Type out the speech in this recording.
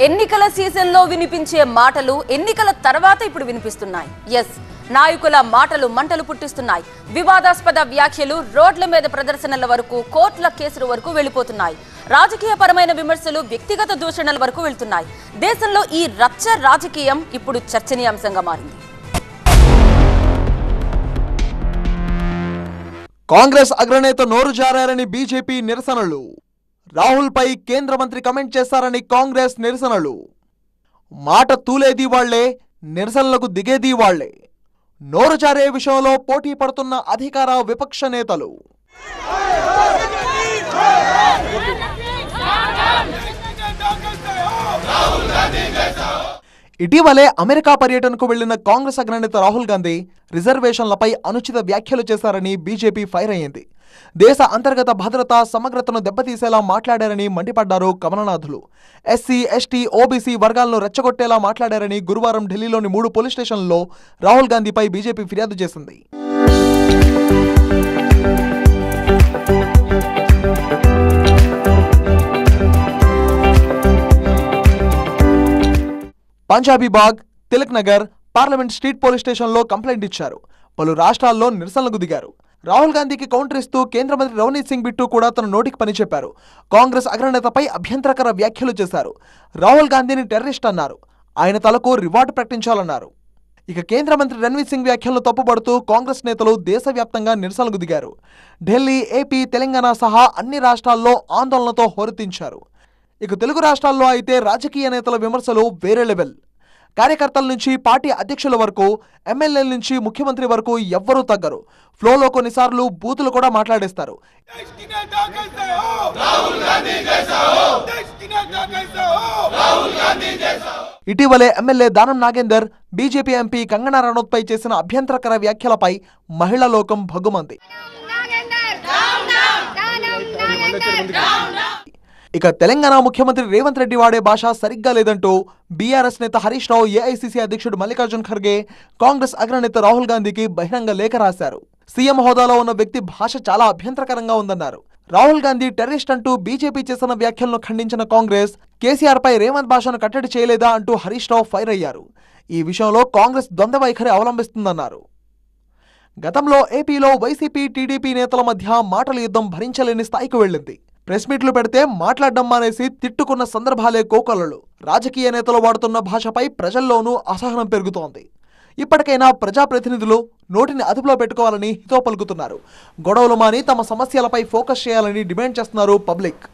ఎన్నికల సీజన్లో వినిపించే మాటలు ఎన్నికల తర్వాత ఇప్పుడు వినిపిస్తున్నాయి. నాయకుల మాటలు మంటలు పుట్టిస్తున్నాయి. వివాదాస్పద వ్యాఖ్యలు రోడ్ల మీద ప్రదర్శనల వరకు కోర్టుల కేసుల వరకు వెళ్లిపోతున్నాయి. రాజకీయపరమైన విమర్శలు వ్యక్తిగత దూషణల వరకు వెళ్తున్నాయి. దేశంలో ఈ రచ్చ రాజకీయం ఇప్పుడు చర్చనీయాంశంగా మారింది. కాంగ్రెస్ అగ్రనేత నోరు జారారని బీజేపీ నిరసనలు. రాహుల్ పై కేంద్ర మంత్రి కమెంట్ చేశారని కాంగ్రెస్ నిరసనలు. మాట తూలేది వాళ్లే, నిరసనలకు దిగేది వాళ్లే. నోరు జారే విషయంలో పోటీ పడుతున్న అధికార విపక్ష నేతలు. ఇటీవలే అమెరికా పర్యటనకు వెళ్లిన కాంగ్రెస్ అగ్రనేత రాహుల్ గాంధీ రిజర్వేషన్లపై అనుచిత వ్యాఖ్యలు చేశారని బీజేపీ ఫైర్ అయ్యింది. దేశ అంతర్గత భద్రత సమగ్రతను దెబ్బతీసేలా మాట్లాడారని మండిపడ్డారు కమలనాథులు. ఎస్సీ, ఎస్టీ, ఓబీసీ వర్గాలను రెచ్చగొట్టేలా మాట్లాడారని గురువారం ఢిల్లీలోని 3 పోలీస్ స్టేషన్లలో రాహుల్ గాంధీపై బీజేపీ ఫిర్యాదు చేసింది. Punjabi Bagh, Tilak Nagar, parliament street police స్టేషన్లో కంప్లైంట్ ఇచ్చారు. పలు రాష్ట్రాల్లో నిరసనలకు దిగారు. రాహుల్ గాంధీకి కౌంటర్ ఇస్తూ కేంద్ర మంత్రి రవనీత్ సింగ్ బిట్టు కూడా తన నోటికి పని చెప్పారు. కాంగ్రెస్ అగ్రనేతపై అభ్యంతరకర వ్యాఖ్యలు చేశారు. రాహుల్ గాంధీని టెర్రరిస్ట్ అన్నారు. ఆయన తలకు రివార్డు ప్రకటించాలన్నారు. ఇక కేంద్ర మంత్రి రణ్వీర్ సింగ్ వ్యాఖ్యలను తప్పుపడుతూ కాంగ్రెస్ నేతలు దేశవ్యాప్తంగా నిరసనలకు దిగారు. ఢిల్లీ, ఏపీ, తెలంగాణ సహా అన్ని రాష్ట్రాల్లో ఆందోళనతో హోరెత్తించారు. ఇక తెలుగు రాష్ట్రాల్లో అయితే రాజకీయ నేతల విమర్శలు వేరే లెవెల్. కార్యకర్తల నుంచి పార్టీ అధ్యక్షుల వరకు, ఎమ్మెల్యేల నుంచి ముఖ్యమంత్రి వరకు ఎవ్వరూ తగ్గరు. ఫ్లోలో కొన్నిసార్లు బూతులు కూడా మాట్లాడేస్తారు. ఇటీవలే MLA Danam Nagender BJP MP Kangana Ranaut పై చేసిన అభ్యంతరకర వ్యాఖ్యలపై మహిళా లోకం భగ్గుమంది. ఇక తెలంగాణ ముఖ్యమంత్రి రేవంత్ రెడ్డి వాడే భాష సరిగ్గా లేదంటూ బీఆర్ఎస్ నేత హరీష్ రావు, ఏఐసీసీ అధ్యక్షుడు మల్లికార్జున్ ఖర్గే కాంగ్రెస్ అగ్రనేత రాహుల్ గాంధీకి బహిరంగ లేఖ రాశారు. సీఎం హోదాలో ఉన్న వ్యక్తి భాష చాలా అభ్యంతరకరంగా ఉందన్నారు. రాహుల్ గాంధీ టెర్రరిస్ట్ అంటూ బీజేపీ చేసిన వ్యాఖ్యలను ఖండించిన కాంగ్రెస్ కేసీఆర్ పై రేవంత్ భాషను కట్టడి చేయలేదా అంటూ హరీష్ రావు ఫైర్ అయ్యారు. ఈ విషయంలో కాంగ్రెస్ ద్వంద్వ వైఖరి అవలంబిస్తుందన్నారు. గతంలో ఏపీలో వైసీపీ, టీడీపీ నేతల మధ్య మాటల యుద్ధం భరించలేని స్థాయికి వెళ్ళింది. ప్రెస్ మీట్లు పెడితే మాట్లాడడం మానేసి తిట్టుకున్న సందర్భాలే కోకొల్లలు. రాజకీయ నేతలు వాడుతున్న భాషపై ప్రజల్లోనూ అసహనం పెరుగుతోంది. ఇప్పటికైనా ప్రజాప్రతినిధులు నోటిని అదుపులో పెట్టుకోవాలని హితో పలుకుతున్నారు. గొడవలు మాని తమ సమస్యలపై ఫోకస్ చేయాలని డిమాండ్ చేస్తున్నారు పబ్లిక్.